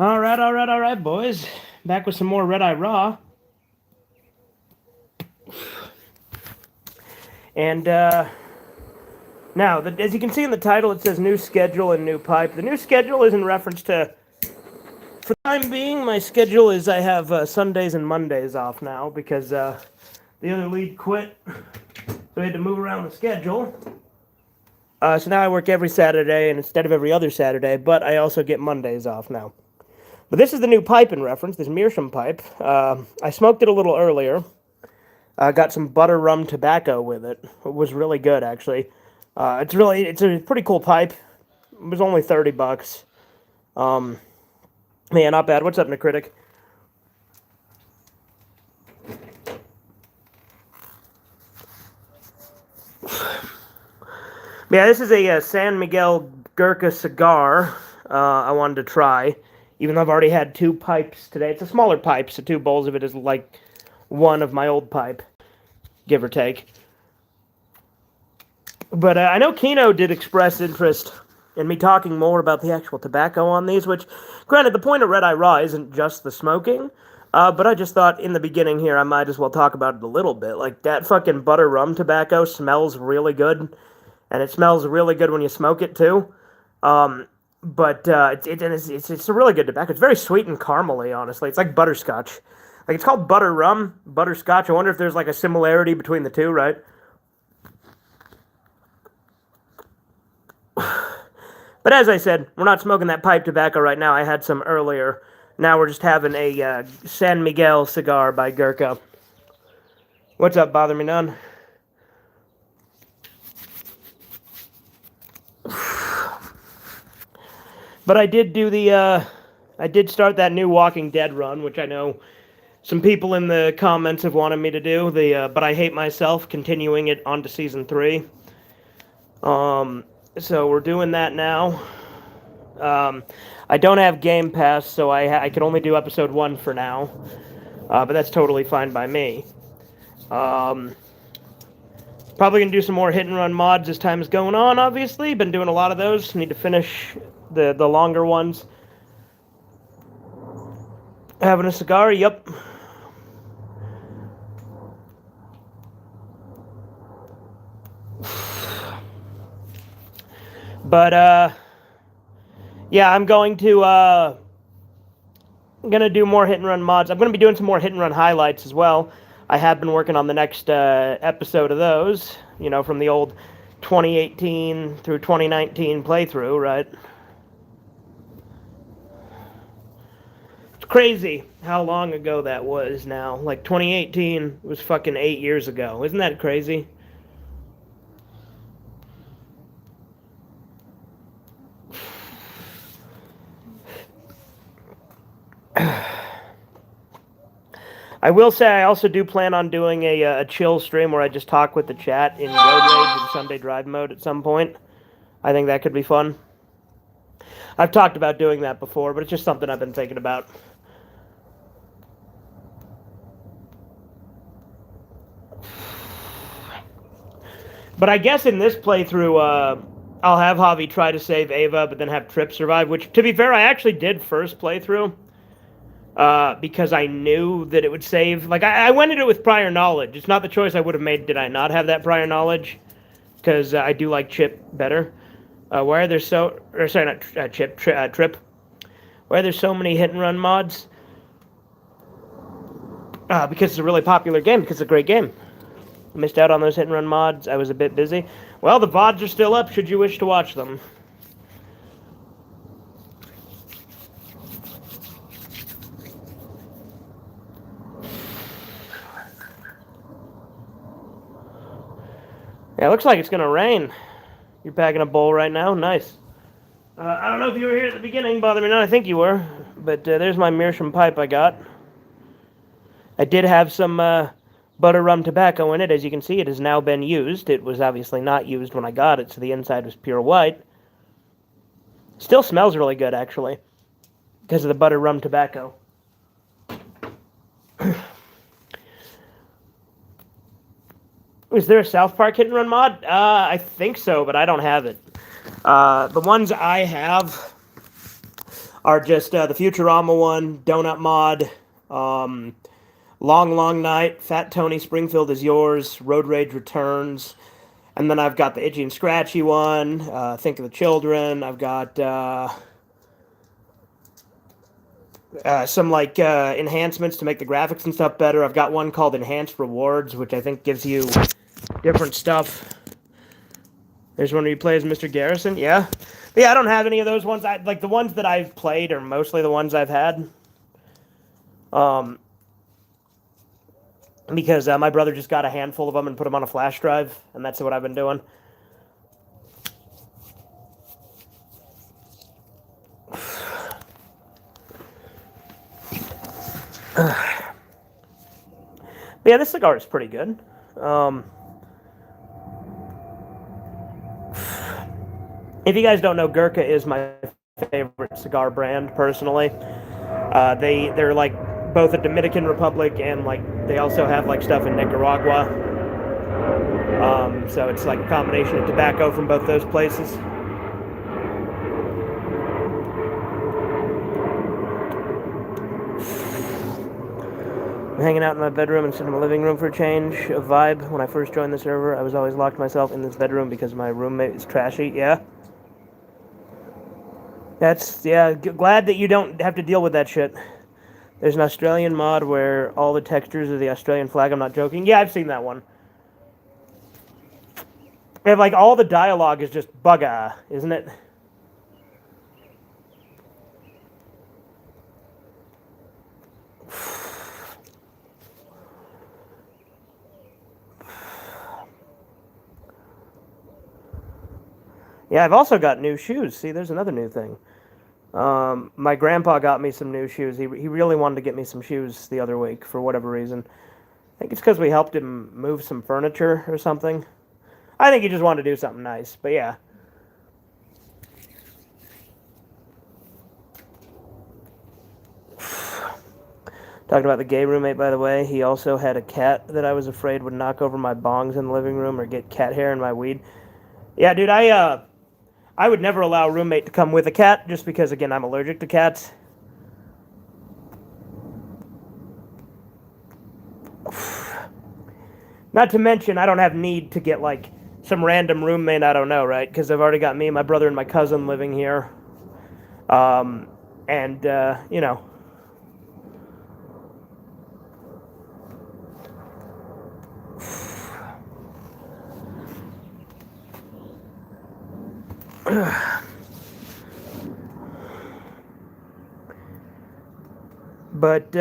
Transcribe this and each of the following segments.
All right, boys. Back with some more Red Eye Raw. And now, as you can see in the title, it says new schedule and new pipe. The new schedule is in reference to, for the time being, my schedule is I have Sundays and Mondays off now because the other lead quit. So we had to move around the schedule. So now I work every Saturday and instead of every other Saturday, but I also get Mondays off now. But this is the new pipe in reference, this Meerschaum pipe. I smoked it a little earlier. Got some butter rum tobacco with it. It was really good, actually. It's a pretty cool pipe. It was only $30. Yeah, not bad. What's up, Necritic? Yeah, this is a San Miguel Gurkha cigar I wanted to try, even though I've already had two pipes today. It's a smaller pipe, so 2 bowls of it is like one of my old pipe, give or take. But I know Kino did express interest in me talking more about the actual tobacco on these, which, granted, the point of Red Eye Raw isn't just the smoking, but I just thought in the beginning here I might as well talk about it a little bit. Like, that fucking butter rum tobacco smells really good, and it smells really good when you smoke it, too. But it's a really good tobacco. It's very sweet and caramely, honestly. It's like butterscotch. Like, it's called butter rum, butterscotch. I wonder if there's, like, a similarity between the two, right? But as I said, we're not smoking that pipe tobacco right now. I had some earlier. Now we're just having a San Miguel cigar by Gurkha. What's up, Bother Me None? But I did do I did start that new Walking Dead run, which I know some people in the comments have wanted me to do. But I Hate Myself, continuing it onto season 3. So we're doing that now. I don't have Game Pass, so I can only do episode 1 for now. But that's totally fine by me. Probably gonna do some more hit and run mods as time is going on, obviously. Been doing a lot of those. Need to finish the longer ones. Having a cigar? Yep. But, yeah, I'm going to, gonna do more hit and run mods. I'm gonna be doing some more hit and run highlights as well. I have been working on the next episode of those, you know, from the old 2018 through 2019 playthrough, right? It's crazy how long ago that was now. Like, 2018 was fucking 8 years ago. Isn't that crazy? I will say I also do plan on doing a chill stream where I just talk with the chat in Road Rage and Sunday Drive mode at some point. I think that could be fun. I've talked about doing that before, but it's just something I've been thinking about. But I guess in this playthrough, I'll have Javi try to save Ava, but then have Trip survive, which, to be fair, I actually did first playthrough. Because I knew that it would save. Like, I went into it with prior knowledge. It's not the choice I would have made did I not have that prior knowledge. Because I do like Chip better. Why are there so... Or, sorry, not Chip. Trip. Why are there so many hit-and-run mods? Because it's a really popular game. Because it's a great game. Missed out on those hit-and-run mods. I was a bit busy. Well, the VODs are still up should you wish to watch them. Yeah, it looks like it's gonna rain. You're packing a bowl right now? Nice. I don't know if you were here at the beginning, Bother Me Not. I think you were. But there's my Meerschaum pipe I got. I did have some butter rum tobacco in it. As you can see, it has now been used. It was obviously not used when I got it, so the inside was pure white. Still smells really good, actually, because of the butter rum tobacco. Is there a South Park hit and run mod? I think so, but I don't have it. The ones I have are just the Futurama one, Donut Mod, um, Long Long Night, Fat Tony Springfield is Yours, Road Rage Returns, and then I've got the Itchy and Scratchy one, Think of the Children. I've got some like enhancements to make the graphics and stuff better. I've got one called Enhanced Rewards, which I think gives you different stuff. There's one where you play as Mr. Garrison. Yeah, but yeah. I don't have any of those ones. I like the ones that I've played are mostly the ones I've had. Because my brother just got a handful of them and put them on a flash drive, and that's what I've been doing. But yeah, this cigar is pretty good. If you guys don't know, Gurkha is my favorite cigar brand personally. They're like both a Dominican Republic and like they also have like stuff in Nicaragua. So it's like a combination of tobacco from both those places. I'm hanging out in my bedroom instead of my living room for a change of vibe. When I first joined the server, I was always locked myself in this bedroom because my roommate is trashy. Yeah. Glad that you don't have to deal with that shit. There's an Australian mod where all the textures are the Australian flag. I'm not joking. Yeah, I've seen that one. And like all the dialogue is just bugger, isn't it? Yeah, I've also got new shoes. See, there's another new thing. My grandpa got me some new shoes. He really wanted to get me some shoes the other week for whatever reason. I think it's because we helped him move some furniture or something. I think he just wanted to do something nice, but yeah. Talking about the gay roommate, by the way, he also had a cat that I was afraid would knock over my bongs in the living room or get cat hair in my weed. Yeah, dude, I would never allow a roommate to come with a cat just because, again, I'm allergic to cats. Not to mention, I don't have need to get, like, some random roommate I don't know, right? Because I've already got me, my brother, and my cousin living here. You know. But,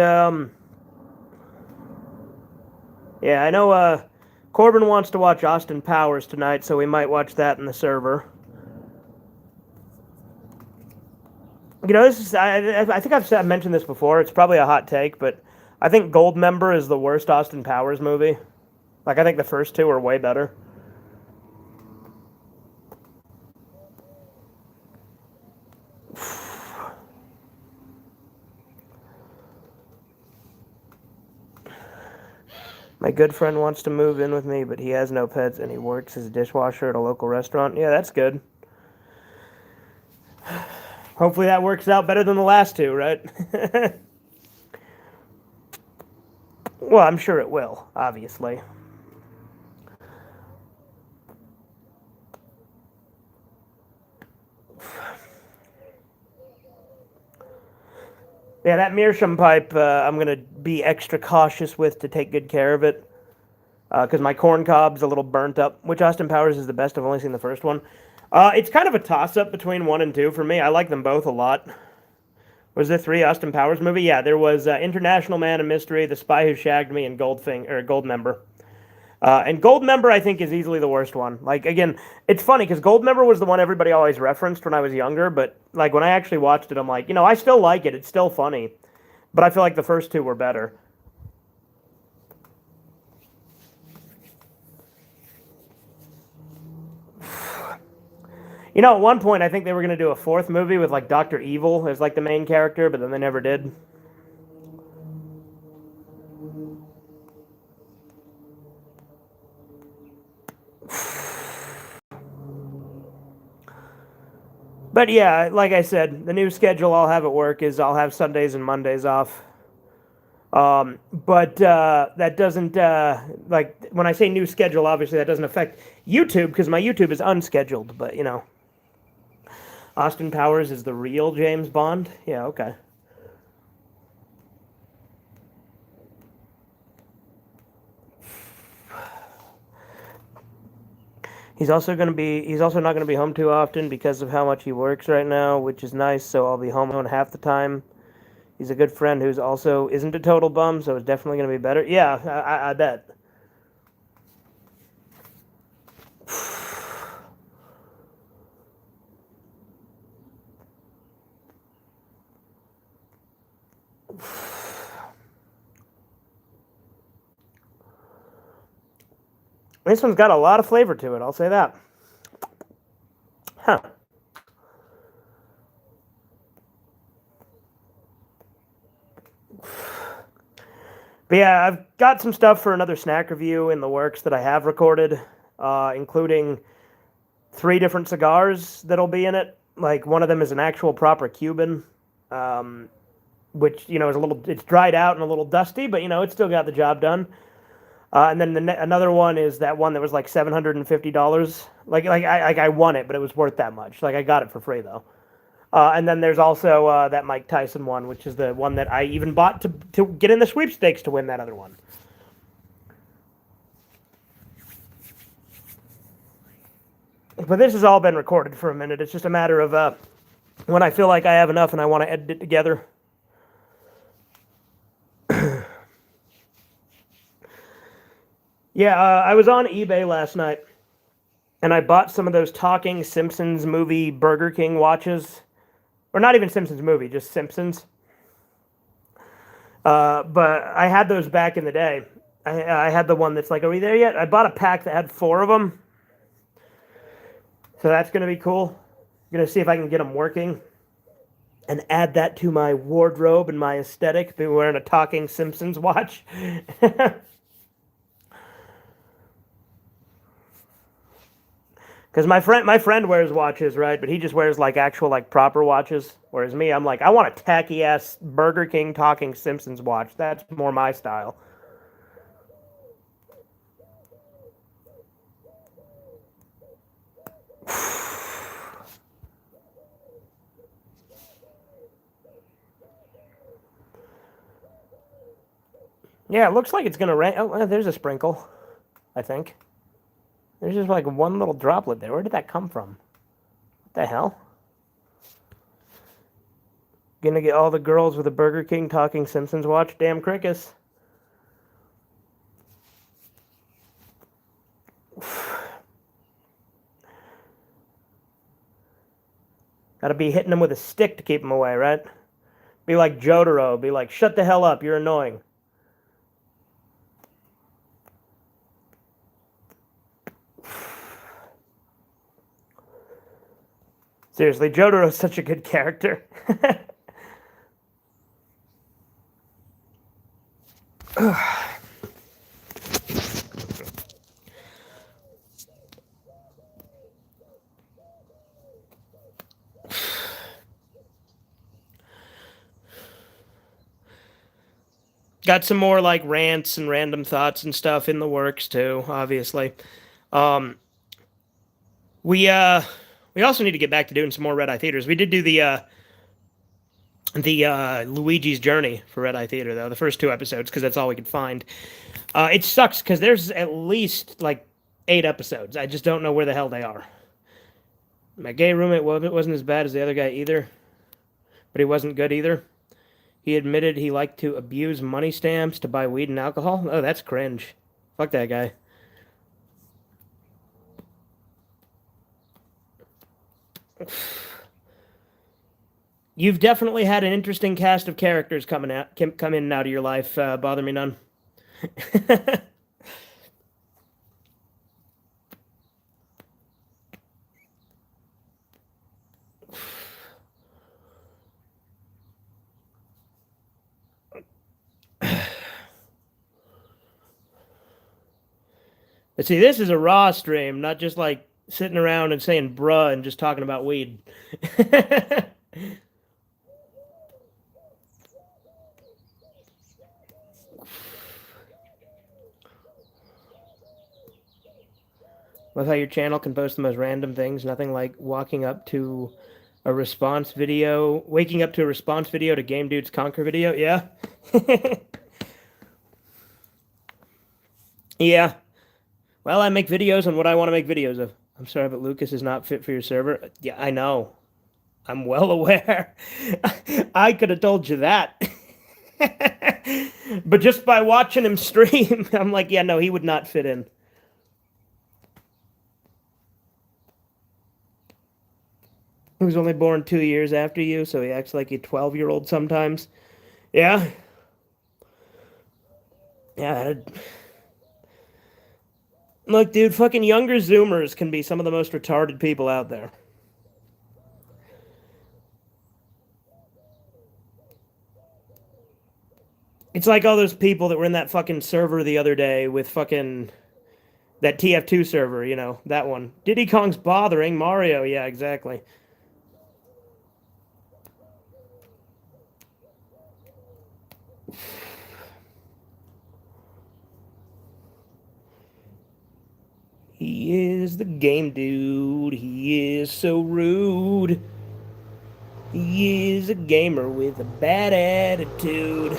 yeah, I know, Corbin wants to watch Austin Powers tonight, so we might watch that in the server. You know, this is, I think I've mentioned this before. It's probably a hot take, but I think Goldmember is the worst Austin Powers movie. Like, I think the first two are way better. My good friend wants to move in with me, but he has no pets and he works as a dishwasher at a local restaurant. Yeah, that's good. Hopefully that works out better than the last two, right? Well, I'm sure it will, obviously. Yeah, that meerschaum pipe, I'm going to be extra cautious with to take good care of it. Because my corn cob's a little burnt up. Which Austin Powers is the best? I've only seen the first one. It's kind of a toss-up between 1 and 2 for me. I like them both a lot. Was there 3 Austin Powers movie? Yeah, there was International Man of Mystery, The Spy Who Shagged Me, and Goldmember. And Goldmember, I think, is easily the worst one. Like, again, it's funny because Goldmember was the one everybody always referenced when I was younger, but like when I actually watched it, I'm like, I still like it. It's still funny, but I feel like the first 2 were better. At one point, I think they were going to do a 4th movie with like Doctor Evil as like the main character, but then they never did. But yeah, like I said, the new schedule I'll have at work is I'll have Sundays and Mondays off. But that doesn't, like, when I say new schedule, obviously that doesn't affect YouTube because my YouTube is unscheduled. But, you know, Austin Powers is the real James Bond? Yeah, okay. He's also not gonna be home too often because of how much he works right now, which is nice. So I'll be home half the time. He's a good friend who's also isn't a total bum, so it's definitely gonna be better. Yeah, I bet. This one's got a lot of flavor to it, I'll say that. Huh. But yeah, I've got some stuff for another snack review in the works that I have recorded, including 3 different cigars that'll be in it. Like, one of them is an actual proper Cuban, which, you know, is it's dried out and a little dusty, but, you know, it's still got the job done. And then another one is that one that was like $750. I won it, but it was worth that much. Like, I got it for free though. And then there's also that Mike Tyson one, which is the one that I even bought to get in the sweepstakes to win that other one. But this has all been recorded for a minute. It's just a matter of when I feel like I have enough and I want to edit it together. Yeah, I was on eBay last night, and I bought some of those talking Simpsons movie Burger King watches. Or not even Simpsons movie, just Simpsons. But I had those back in the day. I had the one that's like, are we there yet? I bought a pack that had 4 of them. So that's going to be cool. I'm going to see if I can get them working and add that to my wardrobe and my aesthetic. Be wearing a talking Simpsons watch. Because my friend wears watches, right? But he just wears like actual like proper watches. Whereas me, I'm like, I want a tacky ass Burger King talking Simpsons watch. That's more my style. Yeah, it looks like it's gonna rain. Oh, there's a sprinkle. I think. There's just like one little droplet there. Where did that come from? What the hell? Gonna get all the girls with a Burger King talking Simpsons watch? Damn crickus. Gotta be hitting them with a stick to keep them away, right? Be like Jotaro. Be like, shut the hell up, you're annoying. Seriously, Jotaro's such a good character. Got some more like rants and random thoughts and stuff in the works too, obviously. Um, we also need to get back to doing some more Red Eye Theaters. We did do the Luigi's Journey for Red Eye Theater though, the first 2 episodes because that's all we could find. It sucks because there's at least like 8 episodes. I just don't know where the hell they are. My gay roommate wasn't as bad as the other guy either, but he wasn't good either. He admitted he liked to abuse money stamps to buy weed and alcohol. Oh, that's cringe. Fuck that guy. You've definitely had an interesting cast of characters come in and out of your life. Bother me none. But see, this is a raw stream, not just like sitting around and saying bruh and just talking about weed. Love how your channel can post the most random things, nothing like waking up to a response video to Game Dude's Conquer video. Yeah. Yeah. Well, I make videos on what I want to make videos of. I'm sorry, but Lucas is not fit for your server. Yeah, I know. I'm well aware. I could have told you that. But just by watching him stream, I'm like, yeah, no, he would not fit in. He was only born 2 years after you, so he acts like a 12-year-old sometimes. Yeah. Yeah. Look, dude, fucking younger Zoomers can be some of the most retarded people out there. It's like all those people that were in that fucking server the other day with fucking that TF2 server, you know, that one. Diddy Kong's bothering Mario. Yeah, exactly. He is the game dude. He is so rude. He is a gamer with a bad attitude.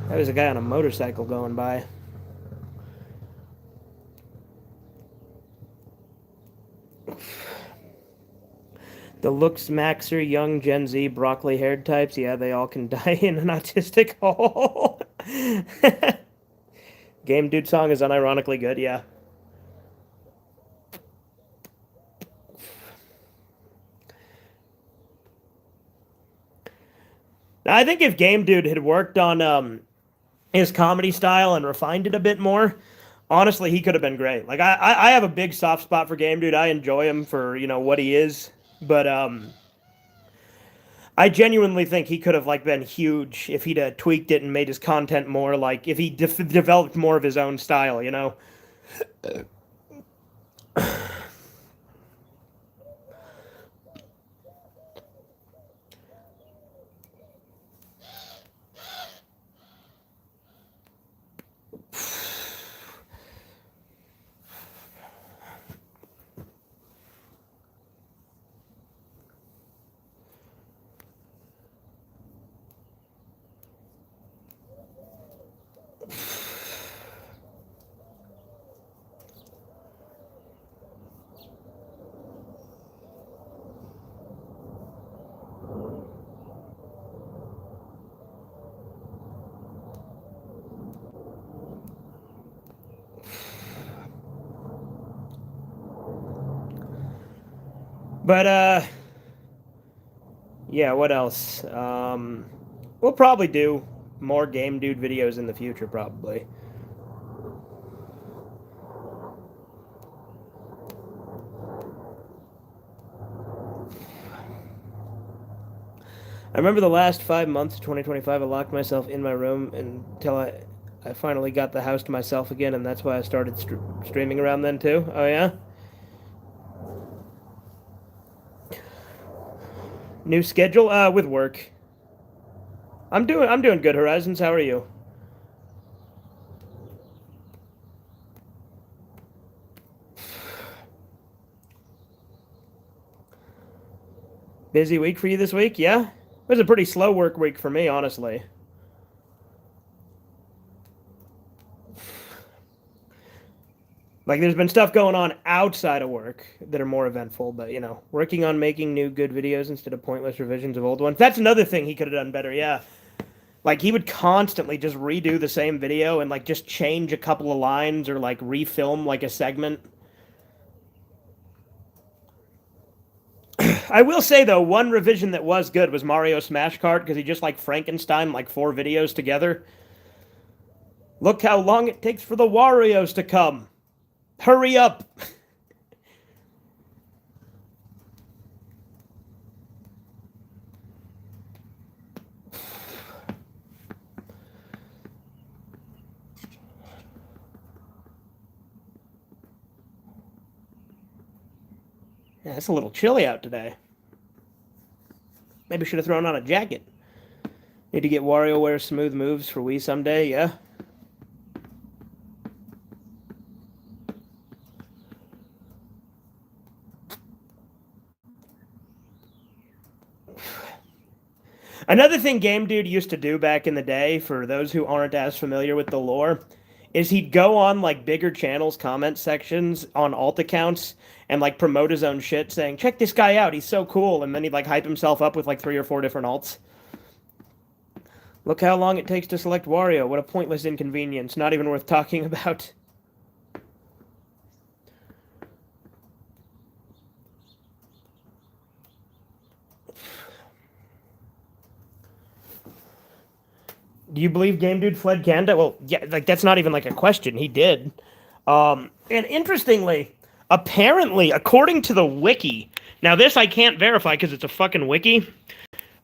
That was a guy on a motorcycle going by. The looks maxer, young Gen Z, broccoli haired types, yeah, they all can die in an autistic hole. Game Dude song is unironically good, yeah. I think if Game Dude had worked on his comedy style and refined it a bit more, honestly, he could have been great. Like I have a big soft spot for Game Dude. I enjoy him for what he is, but I genuinely think he could have like been huge if he'd tweaked it and made his content more like if he developed more of his own style. But yeah, what else? We'll probably do more Game Dude videos in the future, probably. I remember the last 5 months of 2025, I locked myself in my room until I finally got the house to myself again, and that's why I started streaming around then too. Oh yeah, new schedule with work. I'm doing good. Horizons, how are you? Busy week for you this week? Yeah, it was a pretty slow work week for me, honestly. Like, there's been stuff going on outside of work that are more eventful, but, working on making new good videos instead of pointless revisions of old ones. That's another thing he could have done better, yeah. Like, he would constantly just redo the same video and, like, just change a couple of lines or, like, refilm, like, a segment. I will say, though, one revision that was good was Mario Smash Kart, because he just, like, Frankenstein, like, 4 videos together. Look how long it takes for the Wario's to come. Hurry up! Yeah, it's a little chilly out today. Maybe should have thrown on a jacket. Need to get WarioWare smooth moves for Wii someday, yeah. Another thing Game Dude used to do back in the day, for those who aren't as familiar with the lore, is he'd go on like bigger channels' comment sections on alt accounts and like promote his own shit, saying, "Check this guy out, he's so cool," and then he'd like hype himself up with like 3 or 4 different alts. Look how long it takes to select Wario. What a pointless inconvenience. Not even worth talking about. Do you believe Game Dude fled Canada? Well, yeah, like that's not even like a question. He did. And interestingly, apparently, according to the wiki, now this I can't verify because it's a fucking wiki.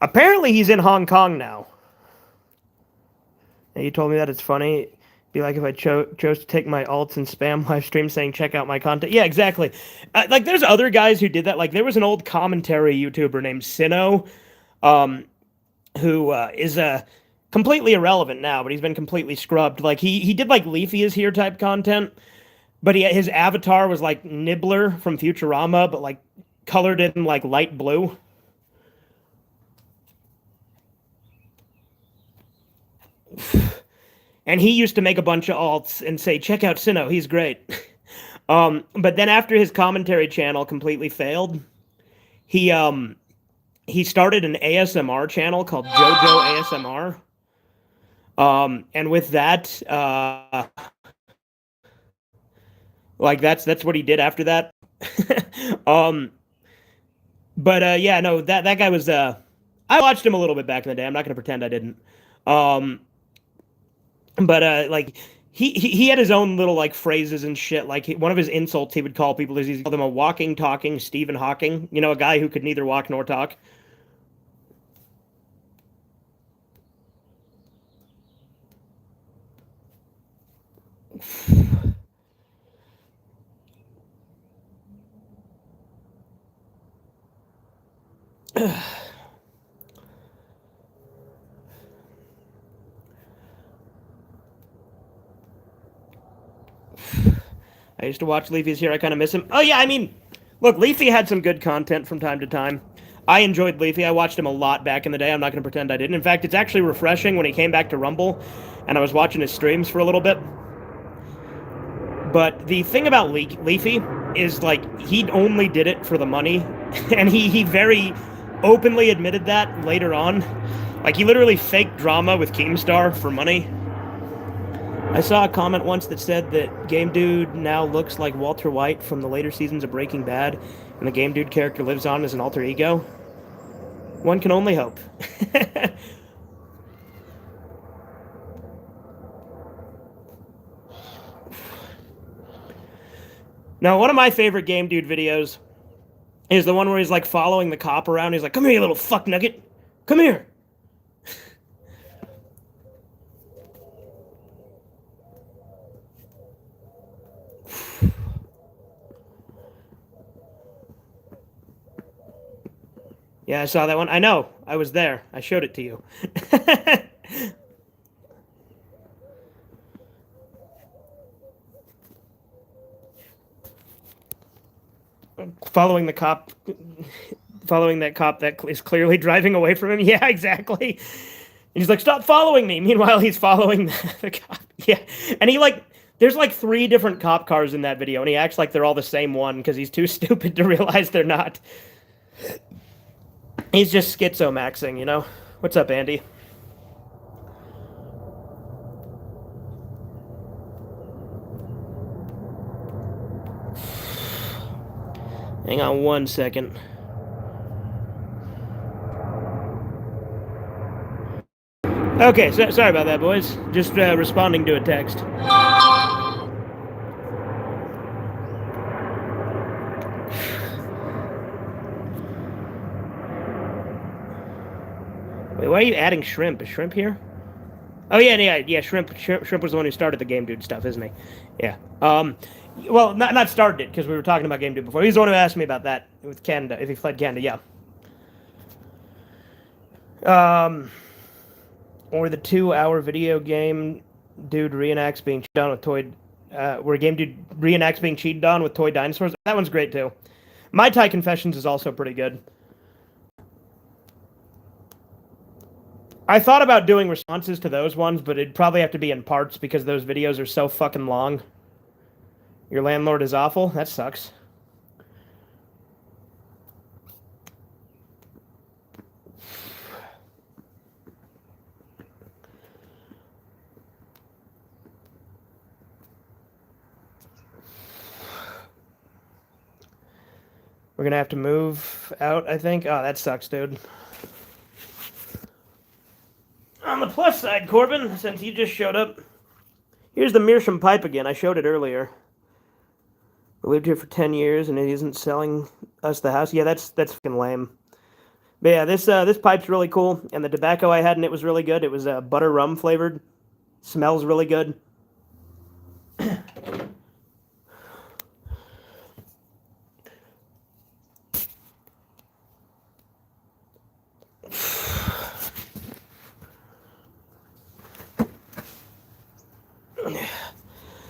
Apparently, he's in Hong Kong now. And you told me that it's funny. Be like if I chose to take my alts and spam live stream saying check out my content. Yeah, exactly. Like there's other guys who did that. Like there was an old commentary YouTuber named Sinnoh, who is completely irrelevant now, but he's been completely scrubbed. Like he did like Leafy is here type content, but his avatar was like Nibbler from Futurama, but like colored in like light blue. And he used to make a bunch of alts and say, check out Sinnoh, he's great. But then after his commentary channel completely failed, he started an ASMR channel called JoJo ASMR. And with that, like that's what he did after that. But yeah, no, that guy was I watched him a little bit back in the day. I'm not gonna pretend I didn't. But like he had his own little like phrases and shit. Like one of his insults he would call people is he called them a walking, talking Stephen Hawking. You know, a guy who could neither walk nor talk. I used to watch Leafy's here. I kind of miss him. Oh, yeah, I mean, look, Leafy had some good content from time to time. I enjoyed Leafy. I watched him a lot back in the day. I'm not going to pretend I didn't. In fact, it's actually refreshing when he came back to Rumble, and I was watching his streams for a little bit. But the thing about Leafy is, like, he only did it for the money, and he very openly admitted that later on. Like, he literally faked drama with Keemstar for money. I saw a comment once that said that Game Dude now looks like Walter White from the later seasons of Breaking Bad, and the Game Dude character lives on as an alter ego. One can only hope. Now, one of my favorite Game Dude videos is the one where he's like following the cop around. He's like, "Come here, you little fuck nugget. Come here." Yeah, I saw that one. I know. I was there. I showed it to you. Following the cop, following that cop that is clearly driving away from him. Yeah, exactly. And he's like, "Stop following me." Meanwhile, he's following the cop. Yeah, and he like, there's like 3 different cop cars in that video, and he acts like they're all the same one because he's too stupid to realize they're not. He's just schizo-maxing, you know? What's up, Andy? Hang on 1 second. Okay, so, sorry about that, boys. Just responding to a text. Wait, why are you adding Shrimp? Is Shrimp here? Oh, yeah. Shrimp was the one who started the Game Dude stuff, isn't he? Yeah. Well, not started it, because we were talking about Game Dude before. He's the one who asked me about that. with Canada, if he fled Canada, yeah. Or the 2-hour video game dude reenacts being cheated on with toy, where game dude reenacts being cheated on with toy dinosaurs. That one's great too. My Thai Confessions is also pretty good. I thought about doing responses to those ones, but it'd probably have to be in parts because those videos are so fucking long. Your landlord is awful? That sucks. We're gonna have to move out, I think. Oh, that sucks, dude. On the plus side, Corbin, since you just showed up, here's the Meerschaum pipe again. I showed it earlier. We lived here for 10 years and it isn't selling us the house. Yeah, that's fucking lame. But yeah, this pipe's really cool, and the tobacco I had in it was really good. It was butter rum flavored. Smells really good.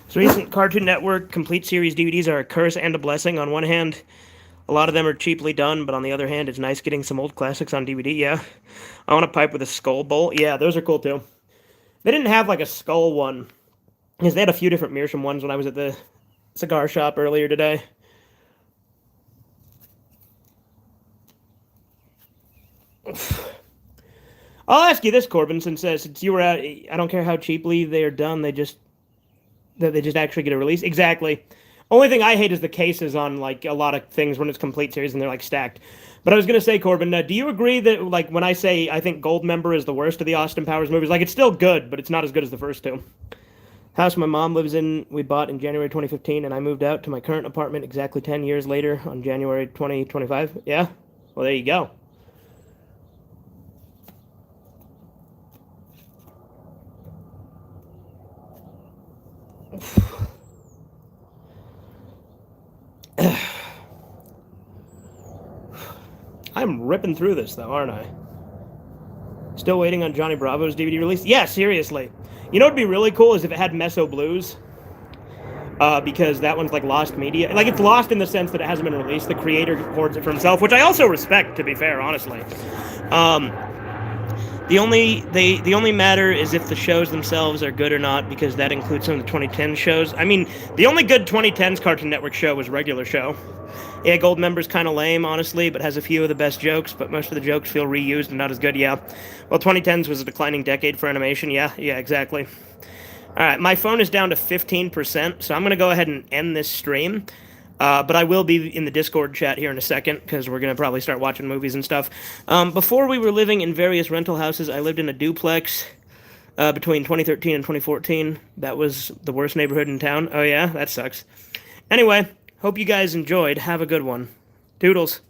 So recent Cartoon Network complete series DVDs are a curse and a blessing. On one hand, a lot of them are cheaply done, but on the other hand, it's nice getting some old classics on DVD, yeah. I want a pipe with a skull bowl. Yeah, those are cool too. They didn't have like a skull one, because they had a few different Meerschaum ones when I was at the cigar shop earlier today. I'll ask you this, Corbin, since you were out, I don't care how cheaply they are done, they just actually get a release. Exactly. Only thing I hate is the cases on like a lot of things when it's complete series and they're like stacked. But I was gonna say, Corbin, do you agree that like when I say I think Goldmember is the worst of the Austin Powers movies, like it's still good, but it's not as good as the first two? House my mom lives in, we bought in January 2015, and I moved out to my current apartment exactly 10 years later on January 2025. Yeah? Well, there you go. I'm ripping through this, though, aren't I? Still waiting on Johnny Bravo's DVD release? Yeah, seriously. You know what would be really cool is if it had Meso Blues. Because that one's like lost media. Like, it's lost in the sense that it hasn't been released. The creator hoards it for himself, which I also respect, to be fair, honestly. The only matter is if the shows themselves are good or not, because that includes some of the 2010 shows. I mean, the only good 2010s Cartoon Network show was Regular Show. Yeah, Goldmember's kind of lame, honestly, but has a few of the best jokes, but most of the jokes feel reused and not as good, yeah. Well, 2010s was a declining decade for animation, yeah, exactly. Alright, my phone is down to 15%, so I'm going to go ahead and end this stream. But I will be in the Discord chat here in a second, because we're going to probably start watching movies and stuff. Before we were living in various rental houses, I lived in a duplex between 2013 and 2014. That was the worst neighborhood in town. Oh yeah? That sucks. Anyway, hope you guys enjoyed. Have a good one. Toodles.